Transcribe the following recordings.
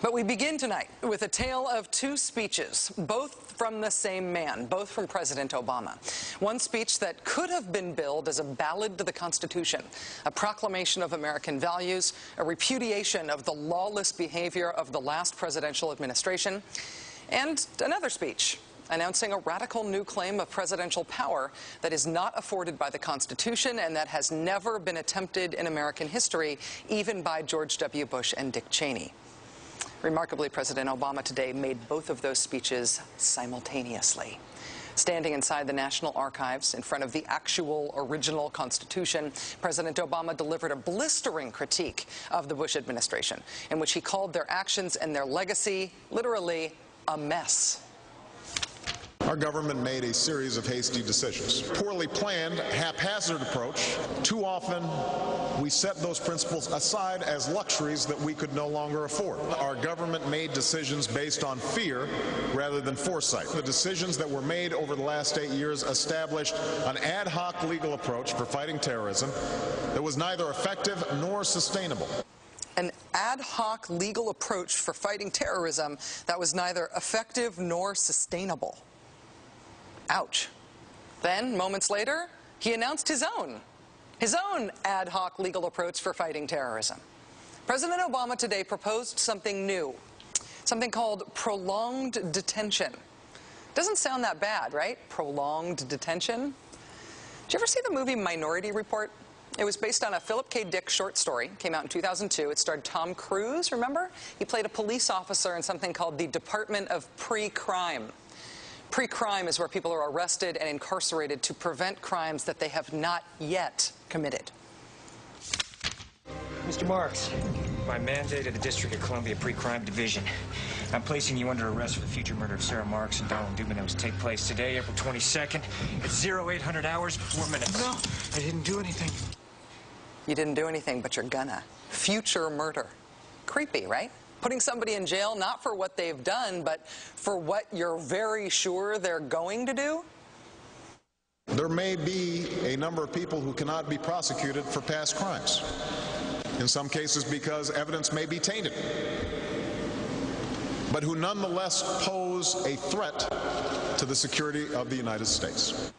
But we begin tonight with a tale of two speeches, both from the same man, both from President Obama. One speech that could have been billed as a ballad to the Constitution, a proclamation of American values, a repudiation of the lawless behavior of the last presidential administration, and another speech announcing a radical new claim of presidential power that is not afforded by the Constitution and that has never been attempted in American history, even by George W. Bush and Dick Cheney. Remarkably, President Obama today made both of those speeches simultaneously. Standing inside the National Archives in front of the actual original Constitution, President Obama delivered a blistering critique of the Bush administration, in which he called their actions and their legacy literally a mess. Our government made a series of hasty decisions. Poorly planned, haphazard approach. Too often, we set those principles aside as luxuries that we could no longer afford. Our government made decisions based on fear rather than foresight. The decisions that were made over the last 8 years established an ad hoc legal approach for fighting terrorism that was neither effective nor sustainable. An ad hoc legal approach for fighting terrorism that was neither effective nor sustainable. Ouch. Then, moments later, he announced his own ad hoc legal approach for fighting terrorism. President Obama today proposed something new, something called prolonged detention. Doesn't sound that bad, right? Prolonged detention. Did you ever see the movie Minority Report? It was based on a Philip K. Dick short story. Came out in 2002. It starred Tom Cruise, remember? He played a police officer in something called the Department of Pre-Crime. Pre-crime is where people are arrested and incarcerated to prevent crimes that they have not yet committed. Mr. Marks, by mandate of the District of Columbia Pre-Crime Division, I'm placing you under arrest for the future murder of Sarah Marks and Donald Dubin that was to take place today, April 22nd, at 0800 hours, 4 minutes. No, I didn't do anything. You didn't do anything, but you're gonna. Future murder. Creepy, right? Putting somebody in jail not for what they've done, but for what you're very sure they're going to do? There may be a number of people who cannot be prosecuted for past crimes. In some cases because evidence may be tainted, but who nonetheless pose a threat to the security of the United States.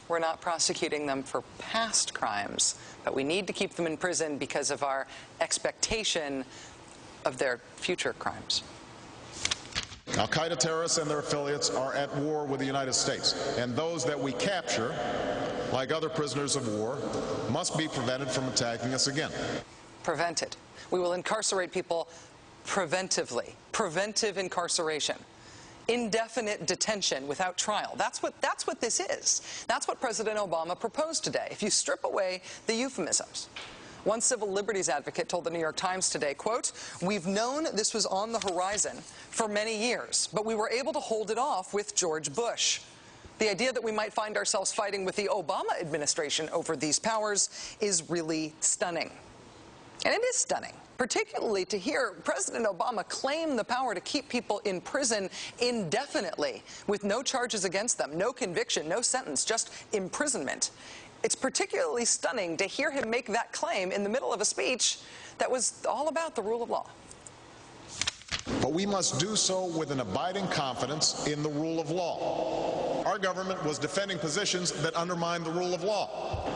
We're not prosecuting them for past crimes, but we need to keep them in prison because of our expectation of their future crimes. Al-Qaeda terrorists and their affiliates are at war with the United States, and those that we capture, like other prisoners of war, must be prevented from attacking us again. Prevented. We will incarcerate people preventively. Preventive incarceration. Indefinite detention without trial. That's what this is. That's what President Obama proposed today, if you strip away the euphemisms. One civil liberties advocate told the New York Times today, quote, "We've known this was on the horizon for many years, but we were able to hold it off with George Bush. The idea that we might find ourselves fighting with the Obama administration over these powers is really stunning." And it is stunning, particularly to hear President Obama claim the power to keep people in prison indefinitely with no charges against them, no conviction, no sentence, just imprisonment. It's particularly stunning to hear him make that claim in the middle of a speech that was all about the rule of law. But we must do so with an abiding confidence in the rule of law. Our government was defending positions that undermine the rule of law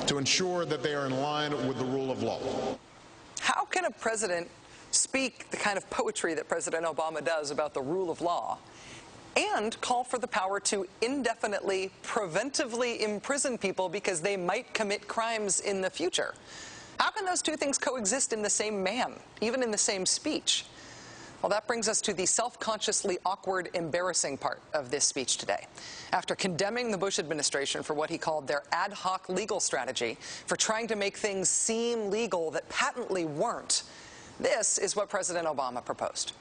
to ensure that they are in line with the rule of law. How can a president speak the kind of poetry that President Obama does about the rule of law and call for the power to indefinitely, preventively imprison people because they might commit crimes in the future? How can those two things coexist in the same man, even in the same speech? Well, that brings us to the self-consciously awkward, embarrassing part of this speech today. After condemning the Bush administration for what he called their ad hoc legal strategy, for trying to make things seem legal that patently weren't, this is what President Obama proposed.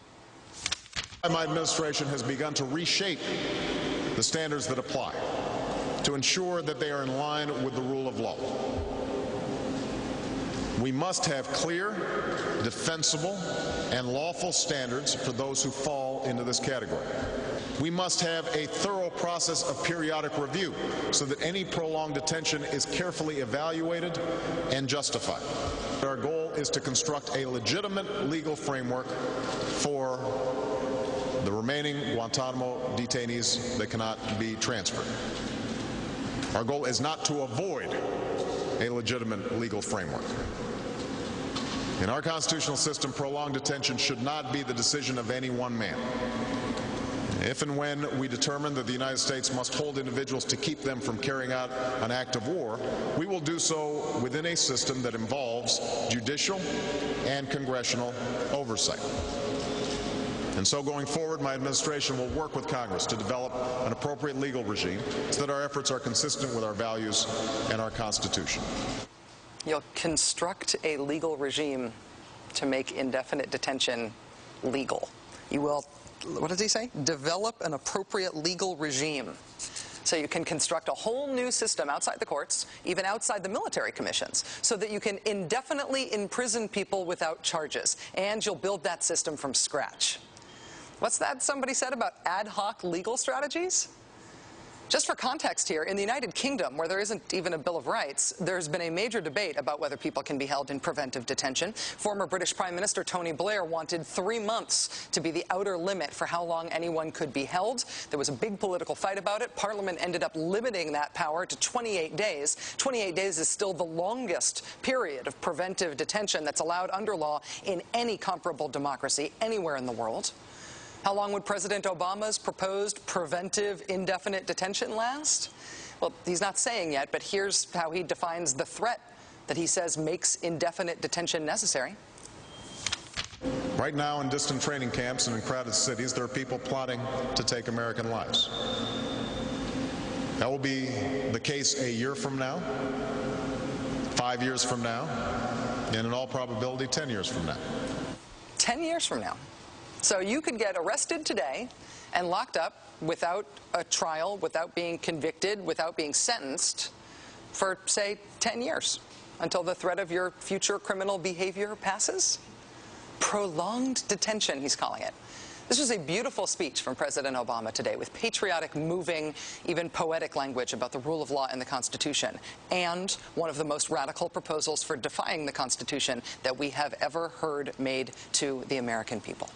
My administration has begun to reshape the standards that apply to ensure that they are in line with the rule of law. We must have clear, defensible, and lawful standards for those who fall into this category. We must have a thorough process of periodic review so that any prolonged detention is carefully evaluated and justified. Our goal is to construct a legitimate legal framework for the remaining Guantanamo detainees that cannot be transferred. Our goal is not to avoid a legitimate legal framework. In our constitutional system, prolonged detention should not be the decision of any one man. If and when we determine that the United States must hold individuals to keep them from carrying out an act of war, we will do so within a system that involves judicial and congressional oversight. And so going forward, my administration will work with Congress to develop an appropriate legal regime so that our efforts are consistent with our values and our Constitution. You'll construct a legal regime to make indefinite detention legal. You will, what does he say? Develop an appropriate legal regime. So you can construct a whole new system outside the courts, even outside the military commissions, so that you can indefinitely imprison people without charges. And you'll build that system from scratch. What's that somebody said about ad hoc legal strategies? Just for context here, in the United Kingdom, where there isn't even a Bill of Rights, there's been a major debate about whether people can be held in preventive detention. Former British Prime Minister Tony Blair wanted 3 months to be the outer limit for how long anyone could be held. There was a big political fight about it. Parliament ended up limiting that power to 28 days. 28 days is still the longest period of preventive detention that's allowed under law in any comparable democracy anywhere in the world. How long would President Obama's proposed preventive indefinite detention last? Well, he's not saying yet, but here's how he defines the threat that he says makes indefinite detention necessary. Right now, in distant training camps and in crowded cities, there are people plotting to take American lives. That will be the case a year from now, 5 years from now, and in all probability, 10 years from now. 10 years from now. So you could get arrested today and locked up without a trial, without being convicted, without being sentenced for, say, 10 years until the threat of your future criminal behavior passes? Prolonged detention, he's calling it. This was a beautiful speech from President Obama today with patriotic, moving, even poetic language about the rule of law and the Constitution, and one of the most radical proposals for defying the Constitution that we have ever heard made to the American people.